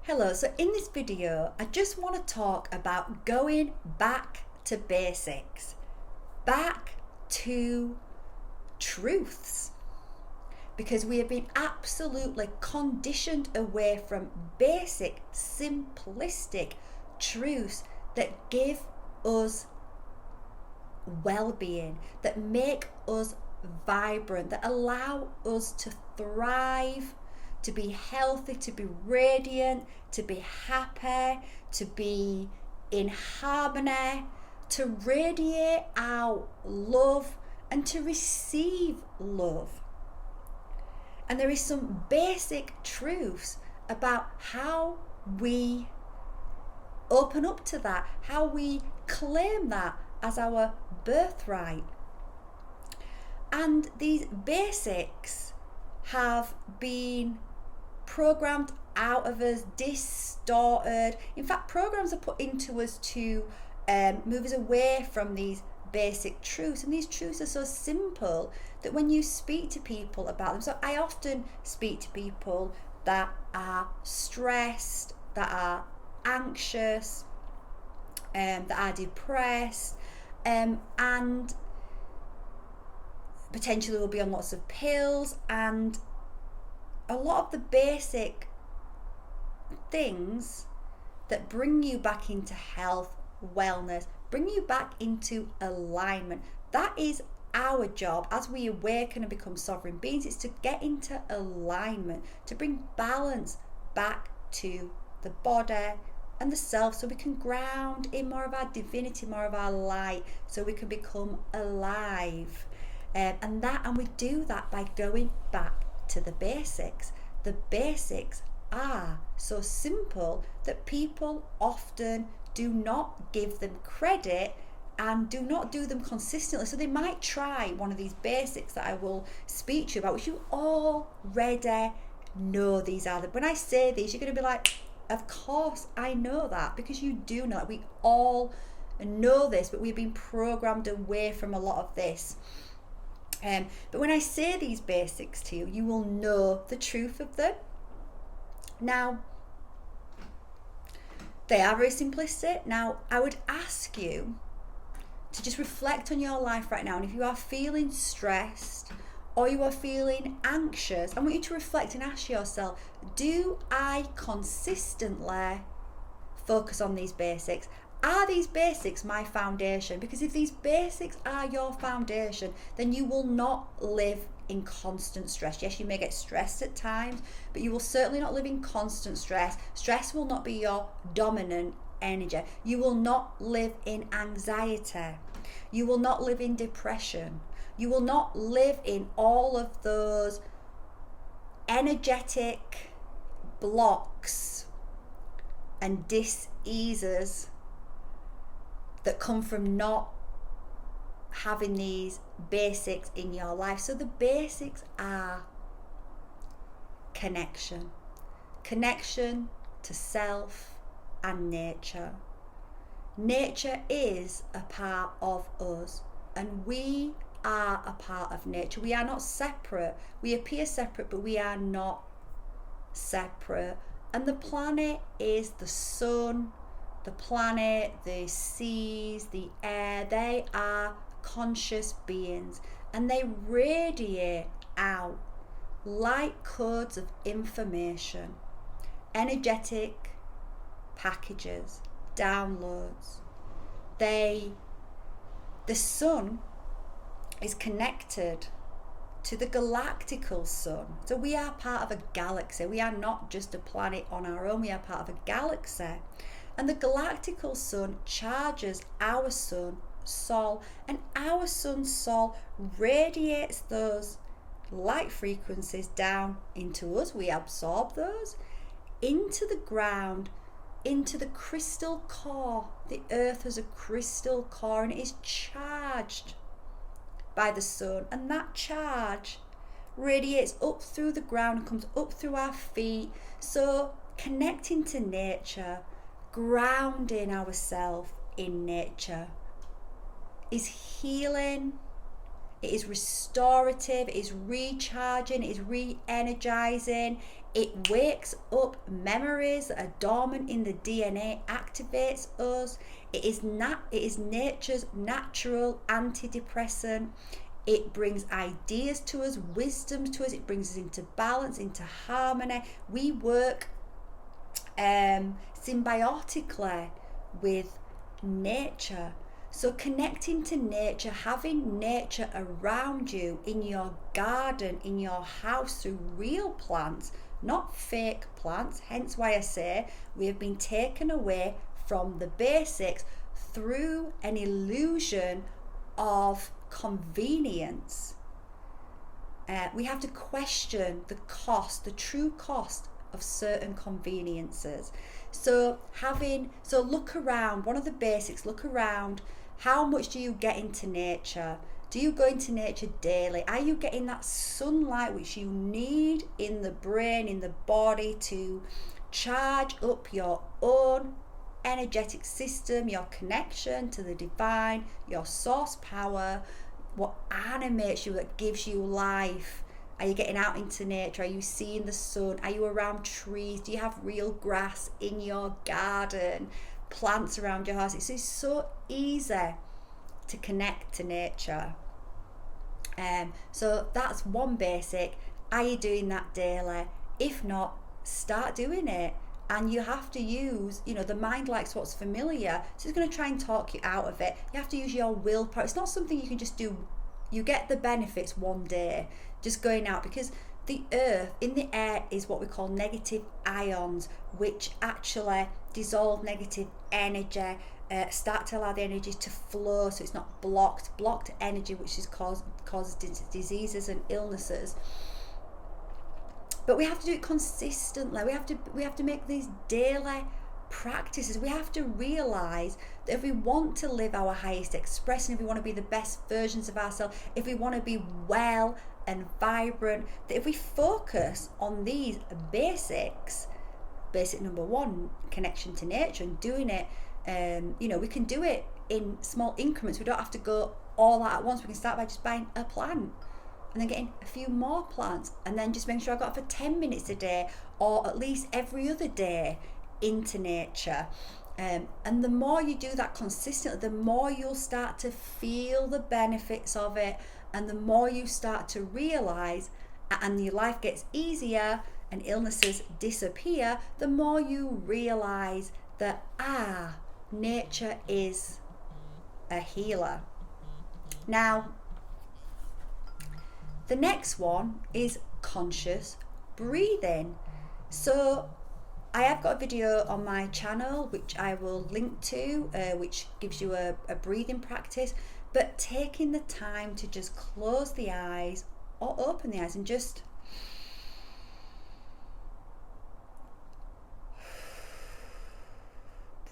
Hello, so in this video, I just want to talk about going back to basics, back to truths, because we have been absolutely conditioned away from basic, simplistic truths that give us well-being, that make us vibrant, that allow us to thrive, to be healthy, to be radiant, to be happy, to be in harmony, to radiate out love and to receive love. And there is some basic truths about how we open up to that, how we claim that as our birthright. And these basics have been programmed out of us, distorted. In fact, programs are put into us to move us away from these basic truths. And these truths are so simple that when you speak to people about them, so I often speak to people that are stressed, that are anxious, that are depressed, and potentially will be on lots of pills, and a lot of the basic things that bring you back into health, wellness, bring you back into alignment. That is our job as we awaken and become sovereign beings. It's to get into alignment, to bring balance back to the body and the self, so we can ground in more of our divinity, more of our light, so we can become alive. And we do that by going back to the basics. The basics are so simple that people often do not give them credit and do not do them consistently. So they might try one of these basics that I will speak to you about, which you already know these are. When I say these, you're going to be like, of course I know that, because you do know that. We all know this, but we've been programmed away from a lot of this. But when I say these basics to you, you will know the truth of them. Now, they are very simplistic. Now, I would ask you to just reflect on your life right now. And if you are feeling stressed or you are feeling anxious, I want you to reflect and ask yourself, do I consistently focus on these basics? Are these basics my foundation? Because if these basics are your foundation, then you will not live in constant stress. Yes, you may get stressed at times, but you will certainly not live in constant stress. Stress will not be your dominant energy. You will not live in anxiety. You will not live in depression. You will not live in all of those energetic blocks and dis-eases that come from not having these basics in your life. So the basics are connection to self and nature. Nature is a part of us, and we are a part of nature. We are not separate. We appear separate, but we are not separate. And the planet is the sun, the planet, the seas, the air. They are conscious beings, and they radiate out light codes of information, energetic packages, downloads. The sun is connected to the galactical sun. So we are part of a galaxy. We are not just a planet on our own. We are part of a galaxy. And the galactical sun charges our sun, Sol, and our sun, Sol, radiates those light frequencies down into us. We absorb those into the ground, into the crystal core. The earth has a crystal core, and it is charged by the sun, and that charge radiates up through the ground and comes up through our feet. So connecting to nature, grounding ourselves in nature is healing, it is restorative, it is recharging, it is re-energizing, It wakes up memories that are dormant in the DNA, activates us. It is nature's natural antidepressant. It brings ideas to us, wisdom to us. It brings us into balance, into harmony. We work symbiotically with nature. So connecting to nature, having nature around you in your garden, in your house, through real plants, not fake plants. Hence why I say we have been taken away from the basics through an illusion of convenience. We have to question the cost, the true cost of certain conveniences. So look around. One of the basics, look around. How much do you get into nature? Do you go into nature daily? Are you getting that sunlight which you need in the brain, in the body, to charge up your own energetic system, your connection to the divine, your source power, what animates you, that gives you life? Are you getting out into nature? Are you seeing the sun? Are you around trees? Do you have real grass in your garden? Plants around your house? It's so easy to connect to nature. So that's one basic. Are you doing that daily? If not, start doing it. And you have to use, the mind likes what's familiar, so it's going to try and talk you out of it. You have to use your willpower. It's not something you can just do. You get the benefits one day just going out, because the earth, in the air, is what we call negative ions, which actually dissolve negative energy, start to allow the energy to flow, so it's not blocked energy, which is causes diseases and illnesses. But we have to do it consistently. We have to make these daily practices. We have to realize that if we want to live our highest expression, if we want to be the best versions of ourselves, if we want to be well and vibrant, that if we focus on these basics, basic number one, connection to nature, and doing it, we can do it in small increments. We don't have to go all out at once. We can start by just buying a plant, and then getting a few more plants, and then just making sure I got for 10 minutes a day, or at least every other day, into nature. And the more you do that consistently, the more you'll start to feel the benefits of it, and the more you start to realize, and your life gets easier and illnesses disappear, the more you realize that nature is a healer. Now, the next one is conscious breathing. So I have got a video on my channel which I will link to, which gives you a breathing practice, but taking the time to just close the eyes or open the eyes and just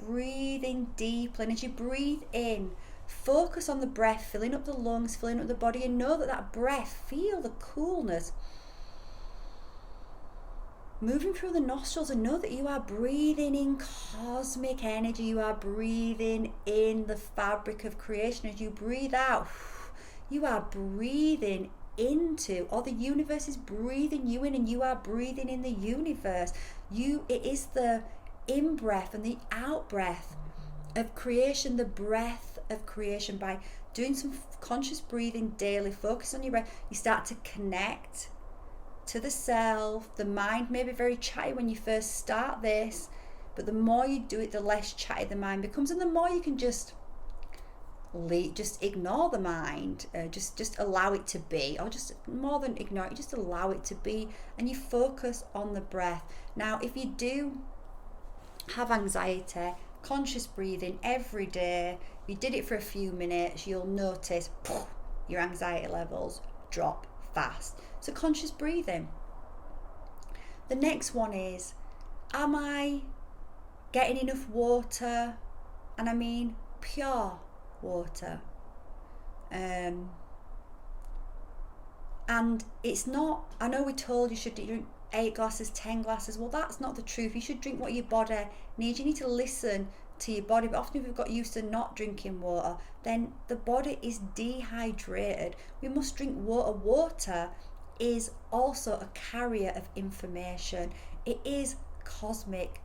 breathing deeply. And as you breathe in, focus on the breath, filling up the lungs, filling up the body, and know that breath, feel the coolness moving through the nostrils, and know that you are breathing in cosmic energy. You are breathing in the fabric of creation. As you breathe out, you are breathing into, or the universe is breathing you in, and you are breathing in the universe. It is the in-breath and the out-breath of creation, the breath of creation. By doing some conscious breathing daily, focus on your breath, you start to connect to the self. The mind may be very chatty when you first start this, but the more you do it, the less chatty the mind becomes, and the more you can just ignore the mind, just allow it to be, or just more than ignore it, just allow it to be, and you focus on the breath. Now, if you do have anxiety, conscious breathing every day, if you did it for a few minutes, you'll notice your anxiety levels drop fast. So conscious breathing. The next one is, am I getting enough water? And I mean pure water. And it's not, I know we told you should drink 8 glasses, 10 glasses. Well, that's not the truth. You should drink what your body needs. You need to listen to your body. But often if we've got used to not drinking water, then the body is dehydrated. We must drink water. Water is also a carrier of information. It is cosmic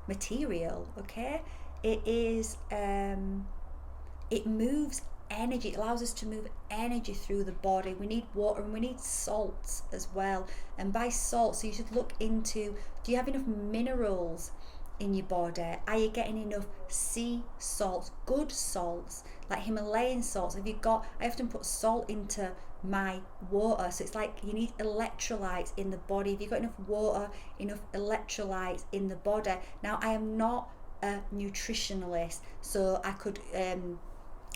material, okay? It is it moves energy. It allows us to move energy through the body. We need water and we need salts as well. And by salts, so you should look into, do you have enough minerals in your body? Are you getting enough sea salts, good salts, like Himalayan salts? Have you got, I often put salt into my water, so it's like you need electrolytes in the body. Have you got enough water, enough electrolytes in the body? Now, I am not a nutritionalist, so I could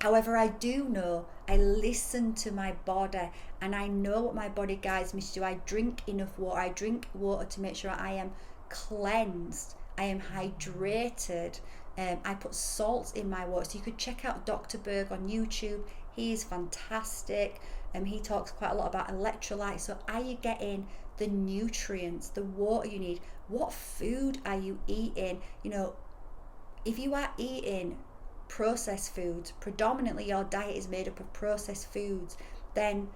however, I do know, I listen to my body and I know what my body guides me to do. I drink enough water. I drink water to make sure I am cleansed, I am hydrated. I put salts in my water. So you could check out Dr. Berg on YouTube. He is fantastic. He talks quite a lot about electrolytes. So are you getting the nutrients, the water you need? What food are you eating? You know, if you are eating processed foods, predominantly your diet is made up of processed foods, then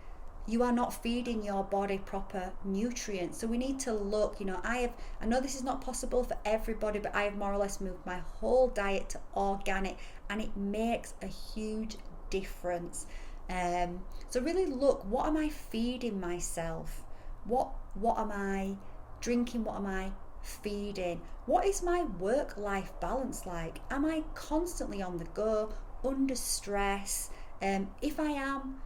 you are not feeding your body proper nutrients. So we need to look, you know, I know this is not possible for everybody, but I have more or less moved my whole diet to organic, and it makes a huge difference. So really look, what am I feeding myself? What am I drinking? What am I feeding? What is my work-life balance like? Am I constantly on the go, under stress? If I am,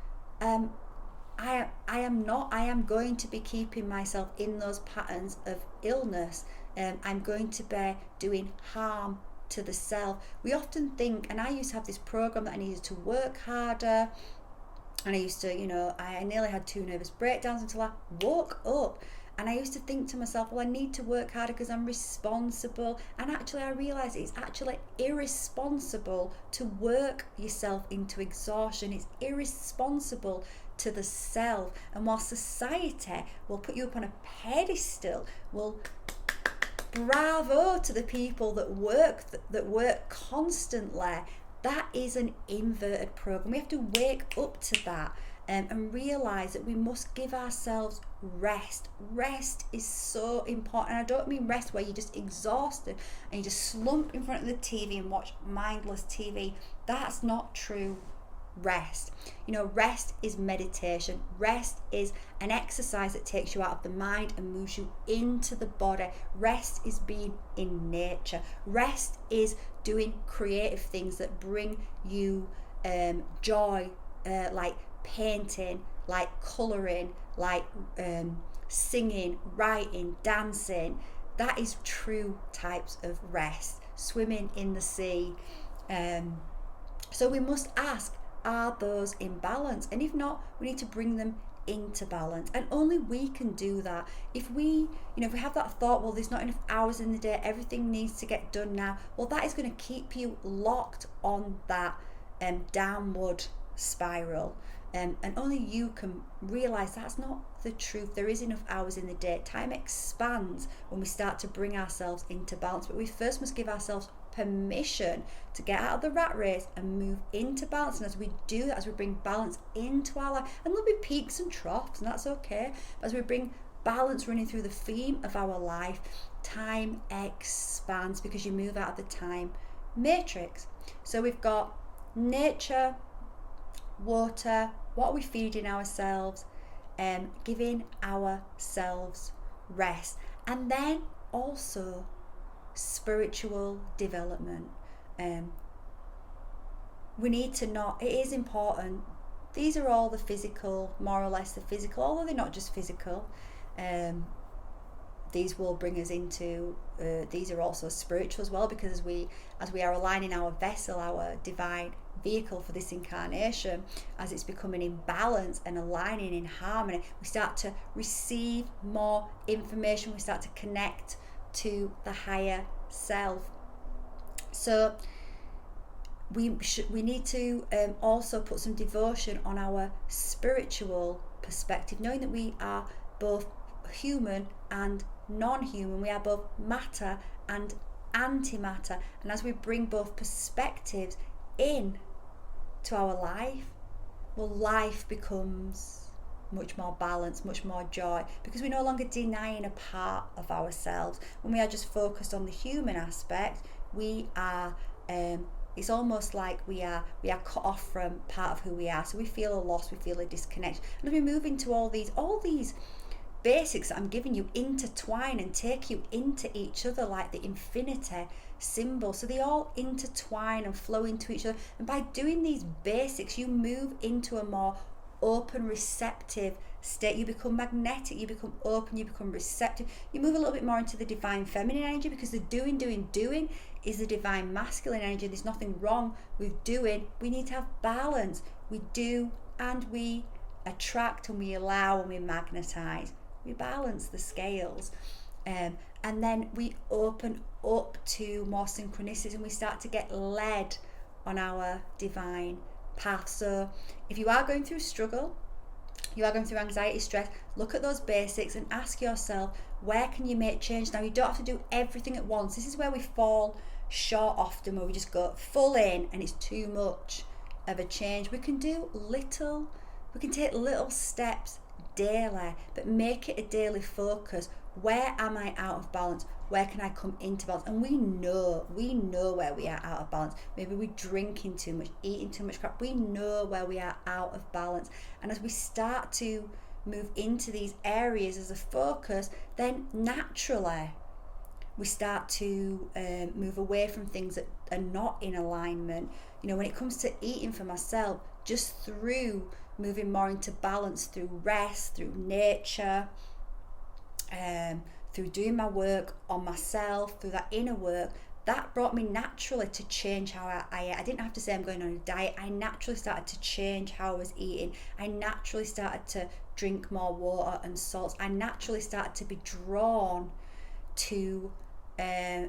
I am not. I am going to be keeping myself in those patterns of illness. I'm going to be doing harm to the self. We often think, and I used to have this program that I needed to work harder, and I used to, you know, I nearly had 2 nervous breakdowns until I woke up. And I used to think to myself, well, I need to work harder because I'm responsible. And actually, I realised it's actually irresponsible to work yourself into exhaustion. It's irresponsible to the self. And while society will put you up on a pedestal, will bravo to the people that work constantly, that is an inverted program. We have to wake up to that. And realise that we must give ourselves rest. Rest is so important. And I don't mean rest where you're just exhausted and you just slump in front of the TV and watch mindless TV. That's not true rest. You know, rest is meditation. Rest is an exercise that takes you out of the mind and moves you into the body. Rest is being in nature. Rest is doing creative things that bring you joy, like painting, like colouring, like singing, writing, dancing. That is true types of rest. Swimming in the sea. So we must ask, are those in balance? And if not, we need to bring them into balance, and only we can do that. If we have that thought, well, there's not enough hours in the day, everything needs to get done now, well, that is going to keep you locked on that downward spiral. And only you can realise that's not the truth. There is enough hours in the day. Time expands when we start to bring ourselves into balance, but we first must give ourselves permission to get out of the rat race and move into balance. And as we do that, as we bring balance into our life, and there'll be peaks and troughs, and that's okay, but as we bring balance running through the theme of our life, time expands because you move out of the time matrix. So we've got nature, water, what are we feeding ourselves, giving ourselves rest, and then also spiritual development. We need to not, it is important, these are all the physical, more or less the physical, although they're not just physical. These will bring us into, these are also spiritual as well, because as we are aligning our vessel, our divine vehicle for this incarnation, as it's becoming in balance and aligning in harmony, we start to receive more information, we start to connect to the higher self. So we need to also put some devotion on our spiritual perspective, knowing that we are both human and non-human. We are both matter and antimatter, and as we bring both perspectives in to our life, well, life becomes much more balanced, much more joy, because we're no longer denying a part of ourselves. When we are just focused on the human aspect, we are it's almost like we are cut off from part of who we are. So we feel a loss, we feel a disconnection. And as we move into all these basics that I'm giving you intertwine and take you into each other like the infinity symbol. So they all intertwine and flow into each other. And by doing these basics, you move into a more open, receptive state. You become magnetic, you become open, you become receptive. You move a little bit more into the divine feminine energy, because the doing is the divine masculine energy. There's nothing wrong with doing. We need to have balance. We do and we attract and we allow and we magnetize. We balance the scales. And then we open up to more synchronicities and we start to get led on our divine path. So if you are going through struggle, you are going through anxiety, stress, look at those basics and ask yourself, where can you make change? Now, you don't have to do everything at once. This is where we fall short often, where we just go full in and it's too much of a change. We can take little steps daily, but make it a daily focus. Where am I out of balance? Where can I come into balance? And we know where we are out of balance. Maybe we're drinking too much, eating too much crap. We know where we are out of balance. And as we start to move into these areas as a focus, then naturally we start to move away from things that are not in alignment. You know, when it comes to eating for myself, just through moving more into balance, through rest, through nature, through doing my work on myself, through that inner work, that brought me naturally to change how I ate. I didn't have to say I'm going on a diet. I naturally started to change how I was eating. I naturally started to drink more water and salts. I naturally started to be drawn to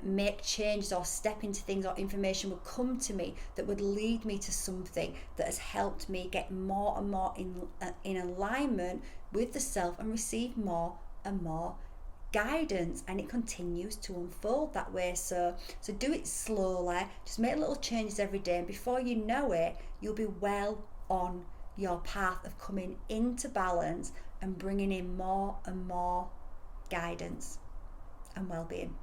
make changes or step into things, or information would come to me that would lead me to something that has helped me get more and more in alignment with the self and receive more and more guidance. And it continues to unfold that way. So do it slowly, just make little changes every day, and before you know it, you'll be well on your path of coming into balance and bringing in more and more guidance and well-being.